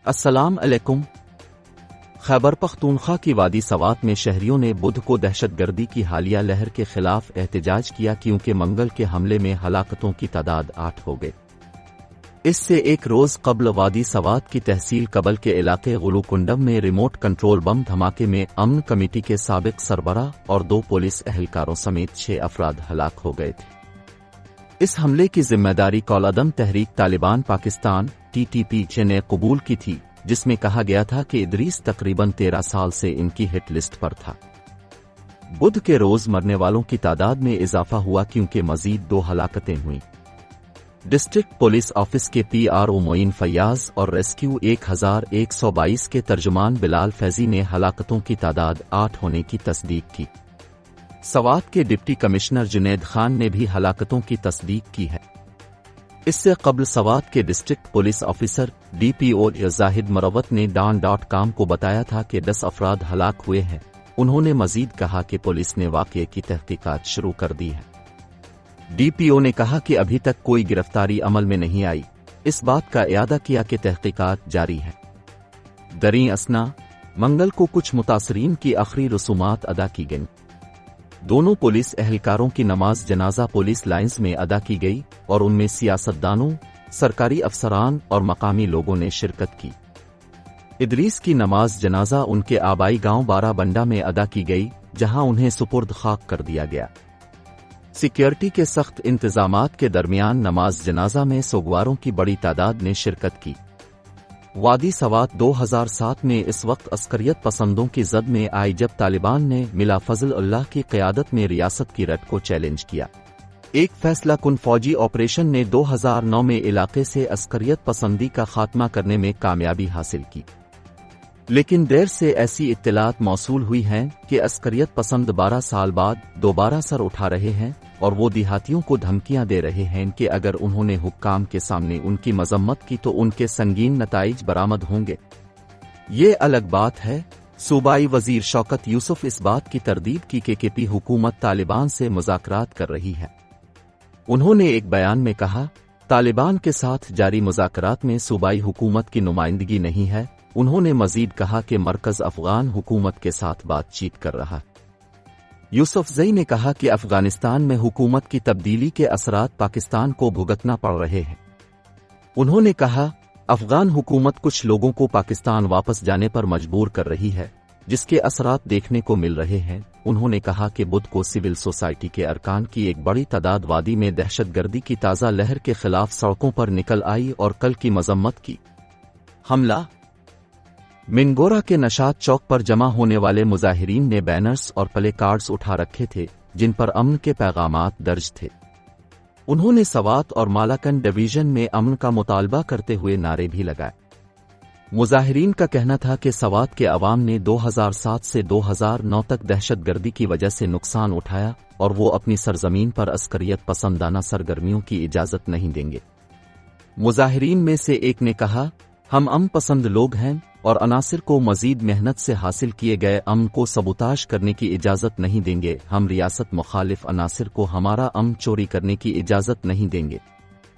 السلام علیکم۔ خیبر پختونخوا کی وادی سوات میں شہریوں نے بدھ کو دہشت گردی کی حالیہ لہر کے خلاف احتجاج کیا کیونکہ منگل کے حملے میں ہلاکتوں کی تعداد 8 ہو گئی۔ اس سے ایک روز قبل وادی سوات کی تحصیل قبل کے علاقے غلوکنڈم میں ریموٹ کنٹرول بم دھماکے میں امن کمیٹی کے سابق سربراہ اور 2 پولیس اہلکاروں سمیت 6 افراد ہلاک ہو گئے تھے۔ اس حملے کی ذمہ داری کالعدم تحریک طالبان پاکستان (TTP) نے قبول کی تھی، جس میں کہا گیا تھا کہ ادریس تقریباً 13 سال سے ان کی ہٹ لسٹ پر تھا۔ بدھ کے روز مرنے والوں کی تعداد میں اضافہ ہوا کیونکہ مزید 2 ہلاکتیں ہوئیں۔ ڈسٹرکٹ پولیس آفس کے PRO معین فیاض اور ریسکیو 1122 کے ترجمان بلال فیضی نے ہلاکتوں کی تعداد 8 ہونے کی تصدیق کی۔ سوات کے ڈپٹی کمشنر جنید خان نے بھی ہلاکتوں کی تصدیق کی ہے۔ اس سے قبل سوات کے ڈسٹرکٹ پولیس آفیسر DPO زاہد مروت نے ڈان.com کو بتایا تھا کہ 10 افراد ہلاک ہوئے ہیں۔ انہوں نے مزید کہا کہ پولیس نے واقعے کی تحقیقات شروع کر دی ہے۔ DPO نے کہا کہ ابھی تک کوئی گرفتاری عمل میں نہیں آئی۔ اس بات کا اعادہ کیا کہ تحقیقات جاری ہیں۔ دریں اثنا منگل کو کچھ متاثرین کی آخری رسومات ادا کی گئیں۔ دونوں پولیس اہلکاروں کی نماز جنازہ پولیس لائنز میں ادا کی گئی اور ان میں سیاستدانوں، سرکاری افسران اور مقامی لوگوں نے شرکت کی۔ ادریس کی نماز جنازہ ان کے آبائی گاؤں بارہ بنڈا میں ادا کی گئی، جہاں انہیں سپرد خاک کر دیا گیا۔ سیکیورٹی کے سخت انتظامات کے درمیان نماز جنازہ میں سوگواروں کی بڑی تعداد نے شرکت کی۔ وادی سوات 2007 میں اس وقت عسکریت پسندوں کی زد میں آئی جب طالبان نے ملا فضل اللہ کی قیادت میں ریاست کی رٹ کو چیلنج کیا۔ ایک فیصلہ کن فوجی آپریشن نے 2009 میں علاقے سے عسکریت پسندی کا خاتمہ کرنے میں کامیابی حاصل کی، لیکن دیر سے ایسی اطلاعات موصول ہوئی ہیں کہ عسکریت پسند 12 سال بعد دوبارہ سر اٹھا رہے ہیں اور وہ دیہاتیوں کو دھمکیاں دے رہے ہیں کہ اگر انہوں نے حکام کے سامنے ان کی مذمت کی تو ان کے سنگین نتائج برآمد ہوں گے۔ یہ الگ بات ہے۔ صوبائی وزیر شوکت یوسف اس بات کی تردید کی کہ KP حکومت طالبان سے مذاکرات کر رہی ہے۔ انہوں نے ایک بیان میں کہا، طالبان کے ساتھ جاری مذاکرات میں صوبائی حکومت کی نمائندگی نہیں ہے۔ انہوں نے مزید کہا کہ مرکز افغان حکومت کے ساتھ بات چیت کر رہا ہے۔ یوسف زئی نے کہا کہ افغانستان میں حکومت کی تبدیلی کے اثرات پاکستان کو بھگتنا پڑ رہے ہیں۔ انہوں نے کہا، افغان حکومت کچھ لوگوں کو پاکستان واپس جانے پر مجبور کر رہی ہے، جس کے اثرات دیکھنے کو مل رہے ہیں۔ انہوں نے کہا کہ بدھ کو سول سوسائٹی کے ارکان کی ایک بڑی تعداد وادی میں دہشت گردی کی تازہ لہر کے خلاف سڑکوں پر نکل آئی اور کل کی مذمت کی۔ حملہ منگورا کے نشاط چوک پر جمع ہونے والے مظاہرین نے بینرز اور پلے کارڈز اٹھا رکھے تھے جن پر امن کے پیغامات درج تھے۔ انہوں نے سوات اور مالاکنڈ ڈویژن میں امن کا مطالبہ کرتے ہوئے نعرے بھی لگائے۔ مظاہرین کا کہنا تھا کہ سوات کے عوام نے 2007 سے 2009 تک دہشت گردی کی وجہ سے نقصان اٹھایا اور وہ اپنی سرزمین پر عسکریت پسندانہ سرگرمیوں کی اجازت نہیں دیں گے۔ مظاہرین میں سے ایک نے کہا، ہم امن پسند لوگ ہیں اور عناصر کو مزید محنت سے حاصل کیے گئے امن کو سبوتاژ کرنے کی اجازت نہیں دیں گے۔ ہم ریاست مخالف عناصر کو ہمارا امن چوری کرنے کی اجازت نہیں دیں گے۔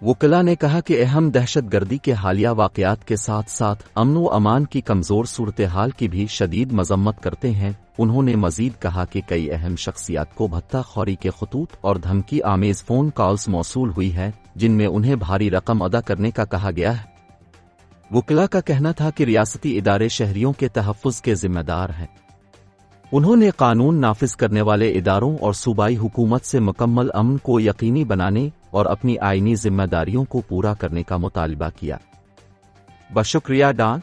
وکلاء نے کہا کہ اہم دہشت گردی کے حالیہ واقعات کے ساتھ ساتھ امن و امان کی کمزور صورتحال کی بھی شدید مذمت کرتے ہیں۔ انہوں نے مزید کہا کہ کئی اہم شخصیات کو بھتہ خوری کے خطوط اور دھمکی آمیز فون کالز موصول ہوئی ہیں جن میں انہیں بھاری رقم ادا کرنے کا کہا گیا ہے۔ وکلاء کا کہنا تھا کہ ریاستی ادارے شہریوں کے تحفظ کے ذمہ دار ہیں۔ انہوں نے قانون نافذ کرنے والے اداروں اور صوبائی حکومت سے مکمل امن کو یقینی بنانے اور اپنی آئینی ذمہ داریوں کو پورا کرنے کا مطالبہ کیا۔ بشکریہ ڈان۔